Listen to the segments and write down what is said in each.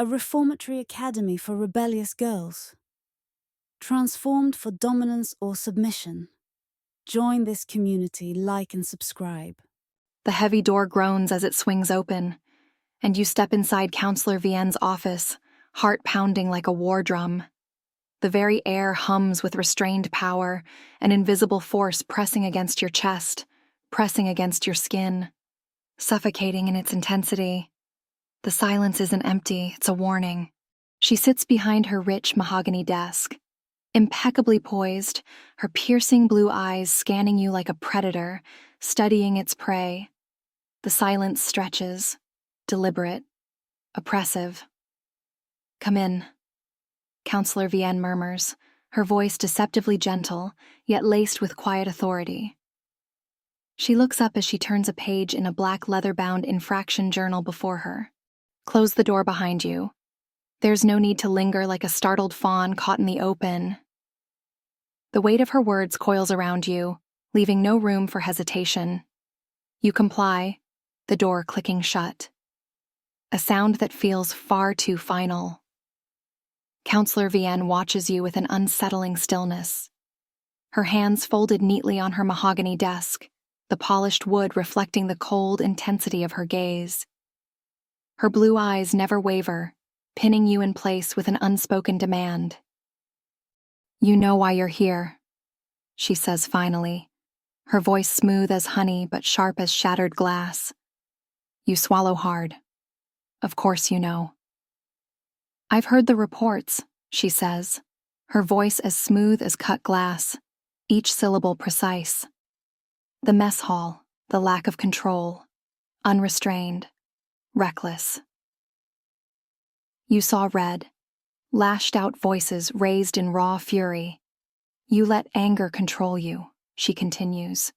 a reformatory academy for rebellious girls. Transformed for dominance or submission. Join this community, like and subscribe. The heavy door groans as it swings open, and you step inside Counselor Vienne's office, heart pounding like a war drum. The very air hums with restrained power, an invisible force pressing against your chest, pressing against your skin, suffocating in its intensity. The silence isn't empty, it's a warning. She sits behind her rich mahogany desk, impeccably poised, her piercing blue eyes scanning you like a predator, studying its prey. The silence stretches, deliberate, oppressive. "Come in," Counselor Vienne murmurs, her voice deceptively gentle, yet laced with quiet authority. She looks up as she turns a page in a black leather-bound infraction journal before her. "Close the door behind you. There's no need to linger like a startled fawn caught in the open." The weight of her words coils around you, leaving no room for hesitation. You comply, the door clicking shut. A sound that feels far too final. Counselor Vienne watches you with an unsettling stillness. Her hands folded neatly on her mahogany desk, the polished wood reflecting the cold intensity of her gaze. Her blue eyes never waver, pinning you in place with an unspoken demand. "You know why you're here," she says finally, her voice smooth as honey but sharp as shattered glass. You swallow hard. "Of course you know." "I've heard the reports," she says, her voice as smooth as cut glass, each syllable precise. "The mess hall, the lack of control, unrestrained, reckless." You saw red, lashed-out voices raised in raw fury. "You let anger control you," she continues.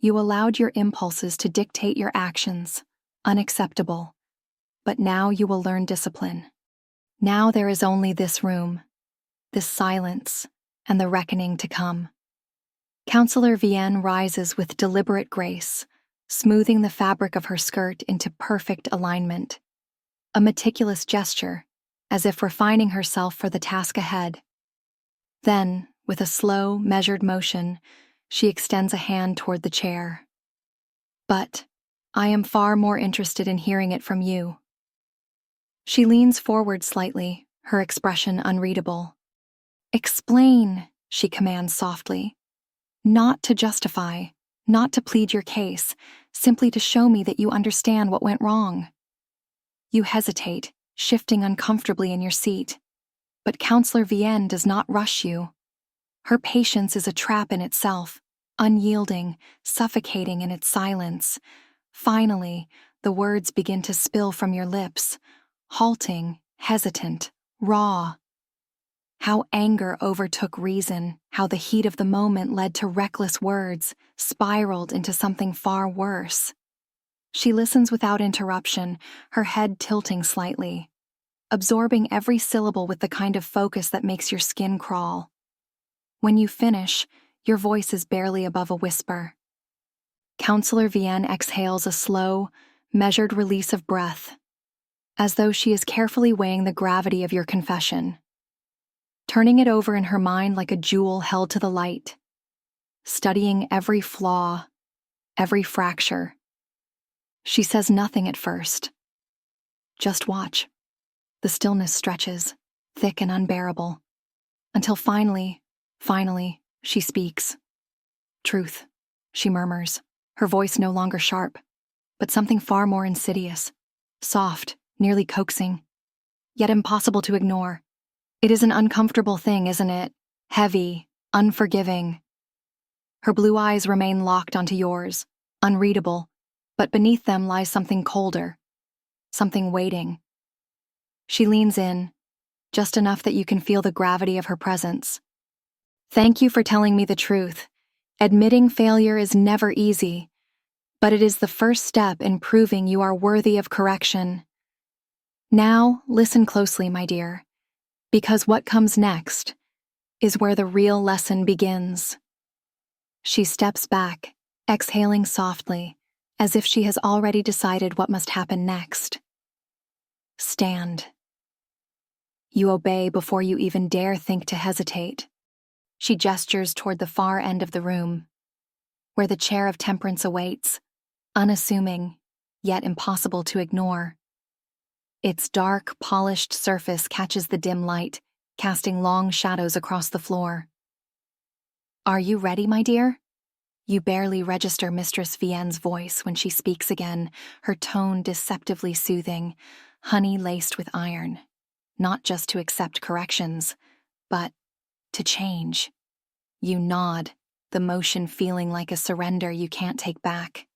"You allowed your impulses to dictate your actions, unacceptable. But now you will learn discipline. Now there is only this room, this silence, and the reckoning to come." Counselor Vienne rises with deliberate grace, smoothing the fabric of her skirt into perfect alignment. A meticulous gesture, as if refining herself for the task ahead. Then, with a slow, measured motion, she extends a hand toward the chair. "But I am far more interested in hearing it from you." She leans forward slightly, her expression unreadable. "Explain," she commands softly. "Not to justify, not to plead your case, simply to show me that you understand what went wrong." You hesitate, shifting uncomfortably in your seat. But Counselor Vienne does not rush you. Her patience is a trap in itself, unyielding, suffocating in its silence. Finally, the words begin to spill from your lips, halting, hesitant, raw. How anger overtook reason, how the heat of the moment led to reckless words, spiraled into something far worse. She listens without interruption, her head tilting slightly, absorbing every syllable with the kind of focus that makes your skin crawl. When you finish, your voice is barely above a whisper. Counselor Vienne exhales a slow, measured release of breath, as though she is carefully weighing the gravity of your confession, turning it over in her mind like a jewel held to the light, studying every flaw, every fracture. She says nothing at first. Just watch. The stillness stretches, thick and unbearable, until finally, she speaks. "Truth," she murmurs, her voice no longer sharp, but something far more insidious, soft, nearly coaxing, yet impossible to ignore. "It is an uncomfortable thing, isn't it? Heavy, unforgiving." Her blue eyes remain locked onto yours, unreadable, but beneath them lies something colder, something waiting. She leans in, just enough that you can feel the gravity of her presence. "Thank you for telling me the truth. Admitting failure is never easy, but it is the first step in proving you are worthy of correction. Now, listen closely, my dear, because what comes next is where the real lesson begins." She steps back, exhaling softly, as if she has already decided what must happen next. "Stand," You obey before you even dare think to hesitate. She gestures toward the far end of the room, where the chair of Temperance awaits, unassuming, yet impossible to ignore. Its dark, polished surface catches the dim light, casting long shadows across the floor. "Are you ready, my dear?" You barely register Mistress Vienne's voice when she speaks again, her tone deceptively soothing, honey laced with iron, not just to accept corrections, but to change. You nod, the motion feeling like a surrender you can't take back.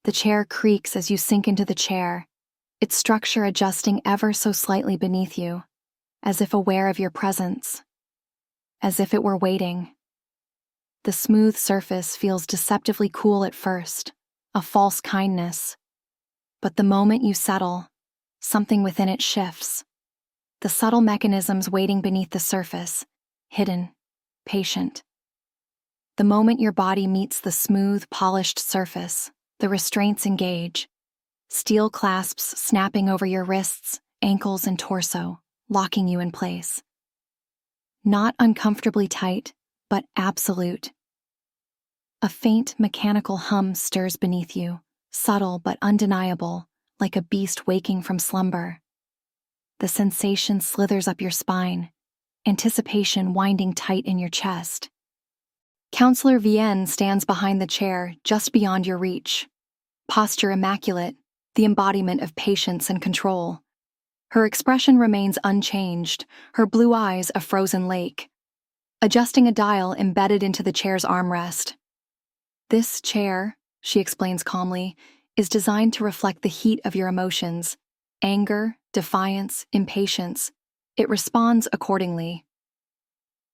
The chair creaks as you sink into the chair, its structure adjusting ever so slightly beneath you, as if aware of your presence, as if it were waiting. The smooth surface feels deceptively cool at first, a false kindness. But the moment you settle, something within it shifts. The subtle mechanisms waiting beneath the surface, hidden, patient. The moment your body meets the smooth, polished surface, the restraints engage. Steel clasps snapping over your wrists, ankles, and torso, locking you in place. Not uncomfortably tight, but absolute. A faint mechanical hum stirs beneath you, subtle but undeniable, like a beast waking from slumber. The sensation slithers up your spine, anticipation winding tight in your chest. Counselor Vienne stands behind the chair, just beyond your reach. Posture immaculate, the embodiment of patience and control. Her expression remains unchanged, her blue eyes a frozen lake. Adjusting a dial embedded into the chair's armrest. "This chair," she explains calmly, "is designed to reflect the heat of your emotions. Anger, defiance, impatience. It responds accordingly.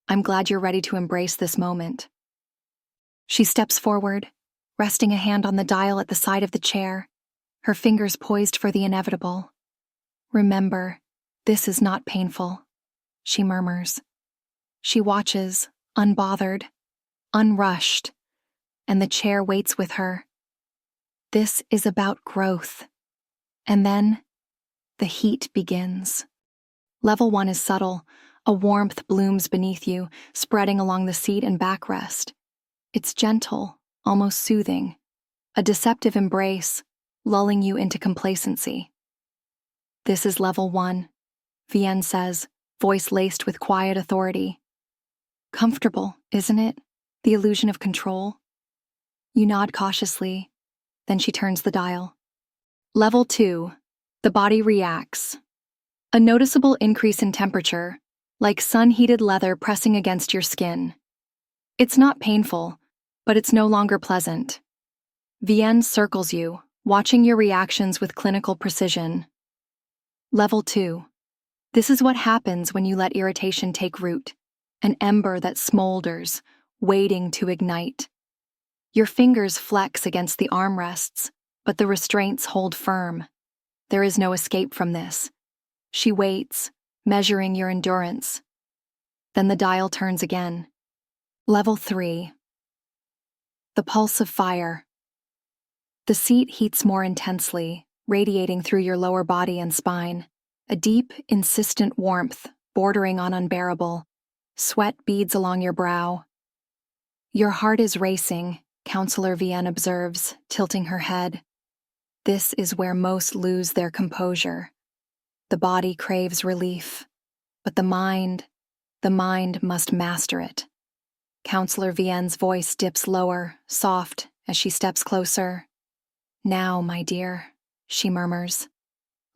I'm glad you're ready to embrace this moment." She steps forward, resting a hand on the dial at the side of the chair, her fingers poised for the inevitable. "Remember, this is not painful," she murmurs. She watches, unbothered, unrushed, and the chair waits with her. This is about growth. And then, the heat begins. Level 1 is subtle. A warmth blooms beneath you, spreading along the seat and backrest. It's gentle, almost soothing. A deceptive embrace, lulling you into complacency. "This is level 1, Vienne says, voice laced with quiet authority. "Comfortable, isn't it? The illusion of control?" You nod cautiously, then she turns the dial. Level 2, the body reacts. A noticeable increase in temperature, like sun-heated leather pressing against your skin. It's not painful, but it's no longer pleasant. Vienne circles you, watching your reactions with clinical precision. Level 2. This is what happens when you let irritation take root, an ember that smolders, waiting to ignite. Your fingers flex against the armrests, but the restraints hold firm. There is no escape from this. She waits, measuring your endurance. Then the dial turns again. Level 3. The pulse of fire. The seat heats more intensely, radiating through your lower body and spine. A deep, insistent warmth, bordering on unbearable. Sweat beads along your brow. Your heart is racing, Counselor Vienne observes, tilting her head. This is where most lose their composure. The body craves relief, but the mind must master it. Counselor Vienne's voice dips lower, soft, as she steps closer. "Now, my dear," she murmurs.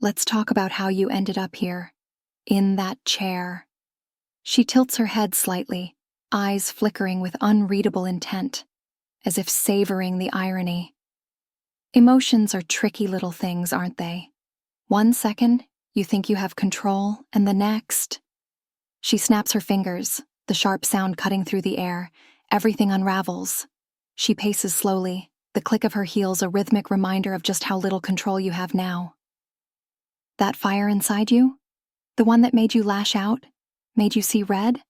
"Let's talk about how you ended up here, in that chair." She tilts her head slightly, eyes flickering with unreadable intent, as if savoring the irony. Emotions are tricky little things, aren't they? 1 second, you think you have control, and the next... She snaps her fingers, the sharp sound cutting through the air. Everything unravels. She paces slowly, the click of her heels a rhythmic reminder of just how little control you have now. "That fire inside you? The one that made you lash out? Made you see red?"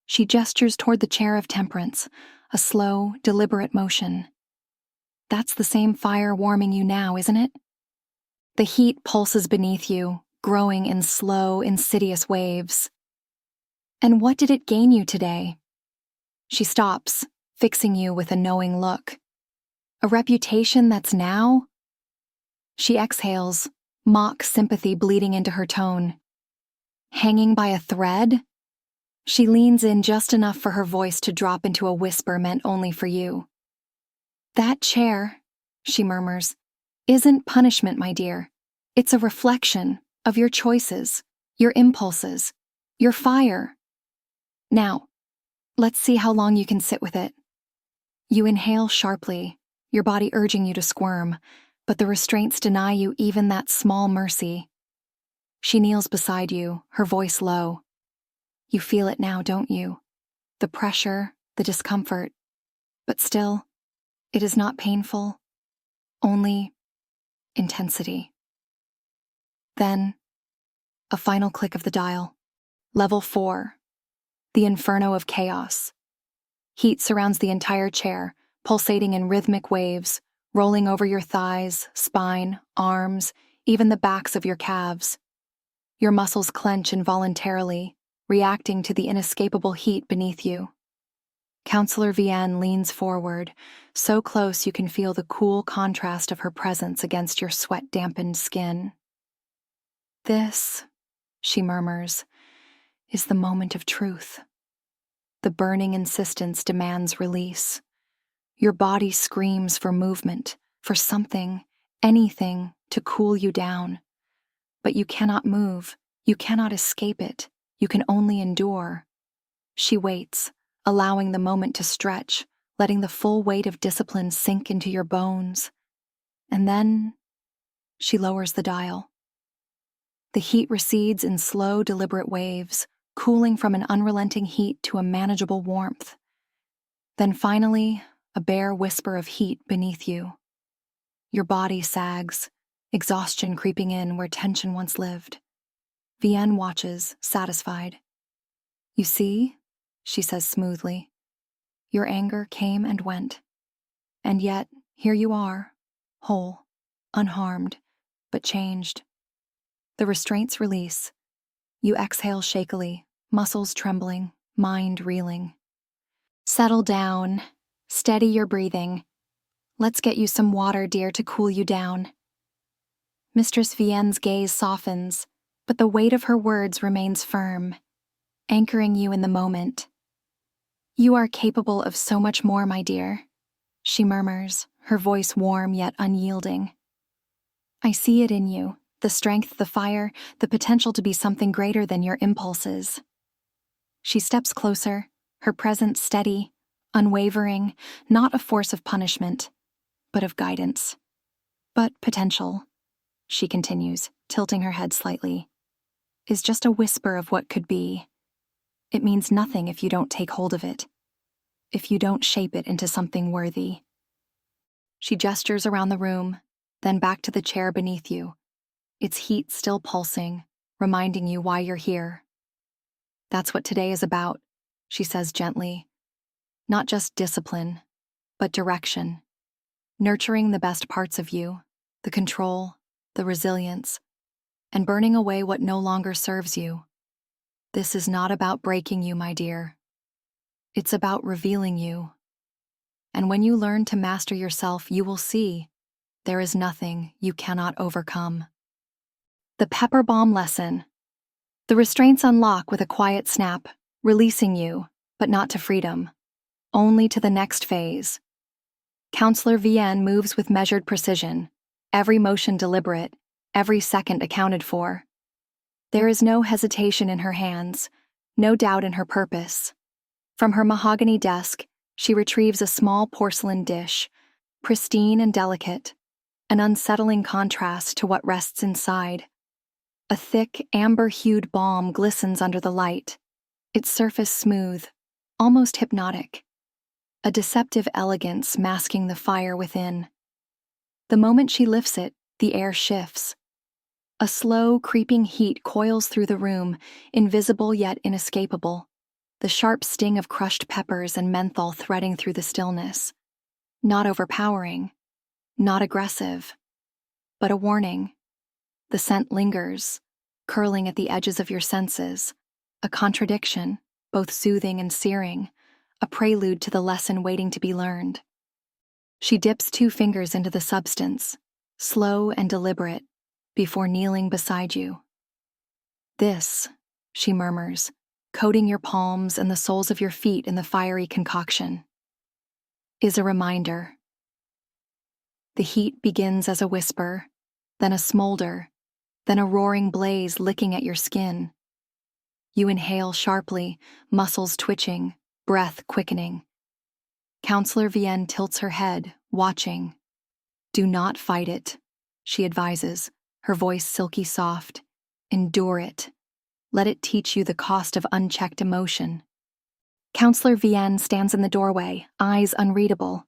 She gestures toward the chair of Temperance, a slow, deliberate motion. "That's the same fire warming you now, isn't it?" The heat pulses beneath you, growing in slow, insidious waves. And what did it gain you today? She stops, fixing you with a knowing look. A reputation that's now? She exhales, mock sympathy bleeding into her tone. Hanging by a thread? She leans in just enough for her voice to drop into a whisper meant only for you. That chair, she murmurs, isn't punishment, my dear. It's a reflection of your choices, your impulses, your fire. Now, let's see how long you can sit with it. You inhale sharply, your body urging you to squirm, but the restraints deny you even that small mercy. She kneels beside you, her voice low. You feel it now, don't you? The pressure, the discomfort. But still, it is not painful, only intensity. Then, a final click of the dial. Level 4. The inferno of chaos. Heat surrounds the entire chair, pulsating in rhythmic waves, rolling over your thighs, spine, arms, even the backs of your calves. Your muscles clench involuntarily, reacting to the inescapable heat beneath you. Counselor Vienne leans forward, so close you can feel the cool contrast of her presence against your sweat-dampened skin. This, she murmurs, is the moment of truth. The burning insistence demands release. Your body screams for movement, for something, anything, to cool you down. But you cannot move, you cannot escape it, you can only endure. She waits, allowing the moment to stretch, letting the full weight of discipline sink into your bones. And then, she lowers the dial. The heat recedes in slow, deliberate waves, cooling from an unrelenting heat to a manageable warmth. Then finally, a bare whisper of heat beneath you. Your body sags, exhaustion creeping in where tension once lived. Vienne watches, satisfied. You see, she says smoothly, your anger came and went. And yet, here you are, whole, unharmed, but changed. The restraints release. You exhale shakily, muscles trembling, mind reeling. Settle down. Steady your breathing. Let's get you some water, dear, to cool you down. Mistress Vienne's gaze softens, but the weight of her words remains firm, anchoring you in the moment. You are capable of so much more, my dear, she murmurs, her voice warm yet unyielding. I see it in you, the strength, the fire, the potential to be something greater than your impulses. She steps closer, her presence steady, unwavering, not a force of punishment, but of guidance. But potential, she continues, tilting her head slightly, is just a whisper of what could be. It means nothing if you don't take hold of it, if you don't shape it into something worthy. She gestures around the room, then back to the chair beneath you, its heat still pulsing, reminding you why you're here. That's what today is about, she says gently. Not just discipline, but direction. Nurturing the best parts of you, the control, the resilience, and burning away what no longer serves you. This is not about breaking you, my dear. It's about revealing you. And when you learn to master yourself, you will see there is nothing you cannot overcome. The pepper bomb lesson. The restraints unlock with a quiet snap, releasing you, but not to freedom, only to the next phase. Counselor Vienne moves with measured precision, every motion deliberate, every second accounted for. There is no hesitation in her hands, no doubt in her purpose. From her mahogany desk, she retrieves a small porcelain dish, pristine and delicate, an unsettling contrast to what rests inside. A thick, amber-hued balm glistens under the light, its surface smooth, almost hypnotic. A deceptive elegance masking the fire within. The moment she lifts it, the air shifts. A slow, creeping heat coils through the room, invisible yet inescapable, the sharp sting of crushed peppers and menthol threading through the stillness. Not overpowering, not aggressive, but a warning. The scent lingers, curling at the edges of your senses, a contradiction, both soothing and searing, a prelude to the lesson waiting to be learned. She dips 2 fingers into the substance, slow and deliberate, before kneeling beside you. "This," she murmurs, coating your palms and the soles of your feet in the fiery concoction, "is a reminder." The heat begins as a whisper, then a smolder, then a roaring blaze licking at your skin. You inhale sharply, muscles twitching, breath quickening. Counselor Vienne tilts her head, watching. "Do not fight it," she advises, her voice silky soft. "Endure it. Let it teach you the cost of unchecked emotion." Counselor Vienne stands in the doorway, eyes unreadable.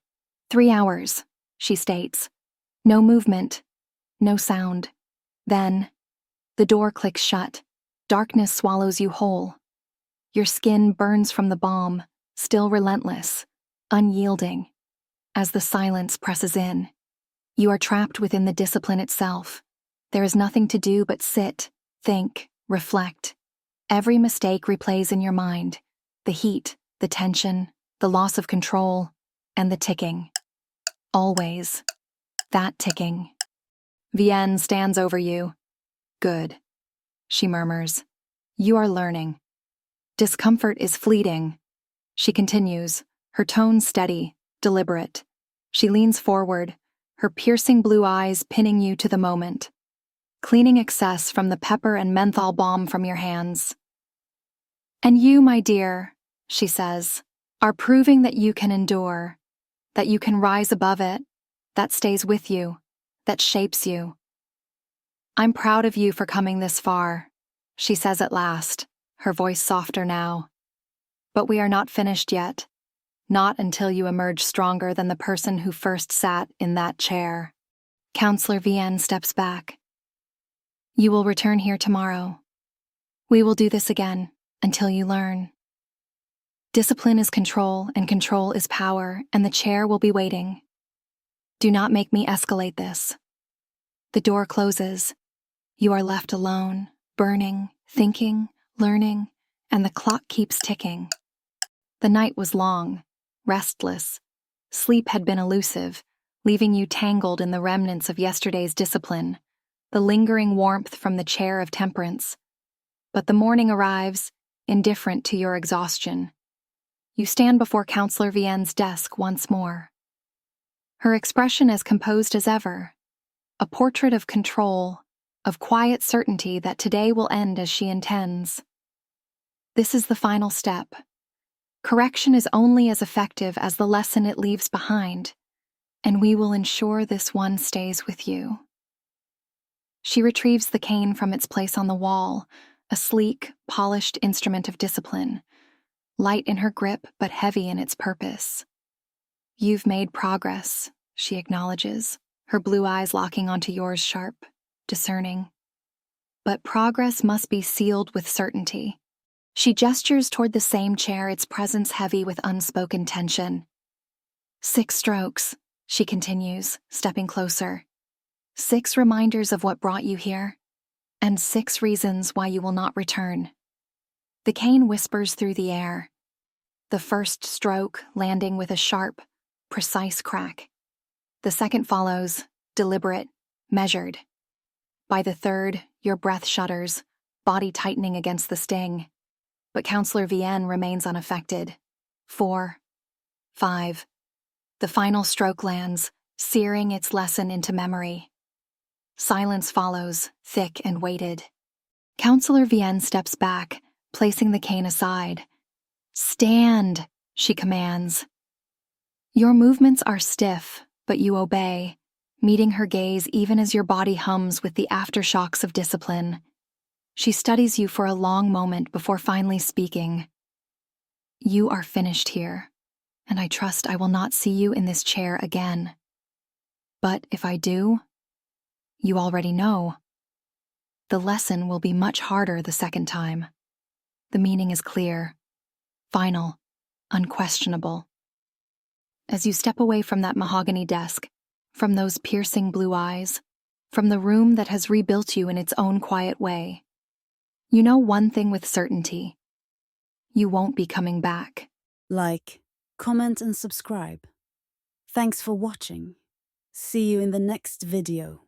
3 hours, she states. No movement, no sound. Then, the door clicks shut. Darkness swallows you whole. Your skin burns from the bomb, still relentless, unyielding. As the silence presses in, you are trapped within the discipline itself. There is nothing to do but sit, think, reflect. Every mistake replays in your mind. The heat, the tension, the loss of control, and the ticking. Always. That ticking. Vienne stands over you. "Good," she murmurs. "You are learning. Discomfort is fleeting." She continues, her tone steady, deliberate. She leans forward, her piercing blue eyes pinning you to the moment, cleaning excess from the pepper and menthol balm from your hands. "And you, my dear," she says, "are proving that you can endure, that you can rise above it, that stays with you, that shapes you. I'm proud of you for coming this far," she says at last, her voice softer now. "But we are not finished yet. Not until you emerge stronger than the person who first sat in that chair." Counselor Vienne steps back. "You will return here tomorrow. We will do this again until you learn. Discipline is control, and control is power, and the chair will be waiting. Do not make me escalate this." The door closes. You are left alone, burning, thinking, learning, and the clock keeps ticking. The night was long, restless. Sleep had been elusive, leaving you tangled in the remnants of yesterday's discipline, the lingering warmth from the chair of temperance. But the morning arrives, indifferent to your exhaustion. You stand before Counselor Vienne's desk once more. Her expression as composed as ever, a portrait of control, of quiet certainty that today will end as she intends. This is the final step. Correction is only as effective as the lesson it leaves behind, and we will ensure this one stays with you. She retrieves the cane from its place on the wall, a sleek, polished instrument of discipline, light in her grip but heavy in its purpose. "You've made progress," she acknowledges, her blue eyes locking onto yours sharp, discerning. "But progress must be sealed with certainty." She gestures toward the same chair, its presence heavy with unspoken tension. 6 strokes, she continues, stepping closer. 6 reminders of what brought you here, and 6 reasons why you will not return. The cane whispers through the air, the first stroke landing with a sharp, precise crack. The second follows, deliberate, measured. By the third, your breath shudders, body tightening against the sting. But Counselor Vienne remains unaffected. 4, 5. The final stroke lands, searing its lesson into memory. Silence follows, thick and weighted. Counselor Vienne steps back, placing the cane aside. "Stand," she commands. Your movements are stiff, but you obey, meeting her gaze even as your body hums with the aftershocks of discipline. She studies you for a long moment before finally speaking. "You are finished here, and I trust I will not see you in this chair again. But if I do, you already know. The lesson will be much harder the second time. The meaning is clear, final, unquestionable." As you step away from that mahogany desk, from those piercing blue eyes, from the room that has rebuilt you in its own quiet way, You know one thing with certainty. You won't be coming back. Like, comment and subscribe. Thanks for watching. See you in the next video.